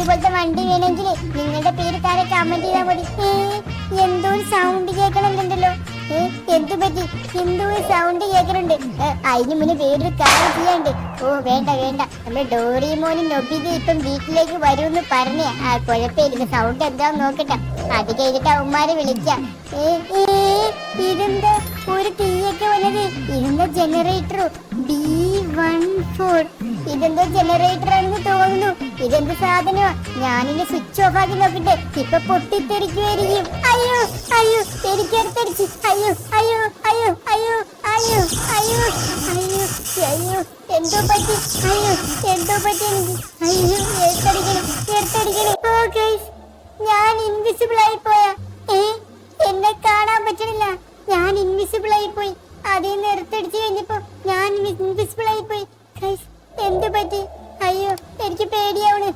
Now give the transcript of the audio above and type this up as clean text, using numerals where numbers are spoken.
ഇതുപോലത്തെ വണ്ടി വേണമെങ്കിൽ നിങ്ങളുടെ പേര് താരെ കമന്റ് ചെയ്താൽ മതി. എന്തോ ഒരു സൗണ്ട് കേൾക്കണല്ലോ. എന്തു പറ്റി? എന്തോ ഒരു സൗണ്ട് കേൾക്കണുണ്ട്. അതിന് മുന്നേ വേറൊരു കാര്യം ചെയ്യാണ്ട്. ഓ വേണ്ട വേണ്ട, നമ്മുടെ ഡോറിമോനും നൊബിത ഇപ്പം വീട്ടിലേക്ക് വരുമെന്ന് പറഞ്ഞേ. കുഴപ്പമില്ല, സൗണ്ട് എന്താന്ന് നോക്കട്ടെ. അത് കഴിഞ്ഞിട്ട് അവന്മാരെ വിളിക്കാം. ഇതെന്താ ഒരു തീയൊക്കെ വന്നത്? ഇതെന്താ ജനറേറ്ററോ? B14. ഇതെന്തോ ജനറേറ്റർ ആണെന്ന് തോന്നുന്നു. ഇതെന്ത് സാധനമാ? ഞാനിനി സ്വിച്ച് ഓഫ് ആക്കി നോക്കട്ടെ. ഇപ്പൊ പൊട്ടിത്തെറിക്കുമായിരിക്കും. അയ്യോ അയ്യോ, എനിക്കടുത്തടിച്ച്. അയ്യോ അയ്യോ അയ്യോ അയ്യോ അയ്യോ അയ്യോ അയ്യോ അയ്യോ, എന്തോ പറ്റി? അയ്യോ എന്തോ പറ്റി എനിക്ക്? അയ്യോ എടുത്തടിക്കണം എടുത്തടിക്കണം. ഓ ഗയ്സ്, ഞാൻ ഇൻവിസിബിൾ ആയി പോയാ? എന്നെ കാണാൻ പറ്റണില്ല. ഞാൻ ഇൻവിസിബിൾ ആയി പോയി. അതിൽ നിന്ന് എടുത്തടിച്ച് കഴിഞ്ഞപ്പോ ഞാൻ ഇൻവിസിബിൾ ആയി പോയി. എന്ത് പറ്റി? അയ്യോ എനിക്ക് പേടിയാവണ്.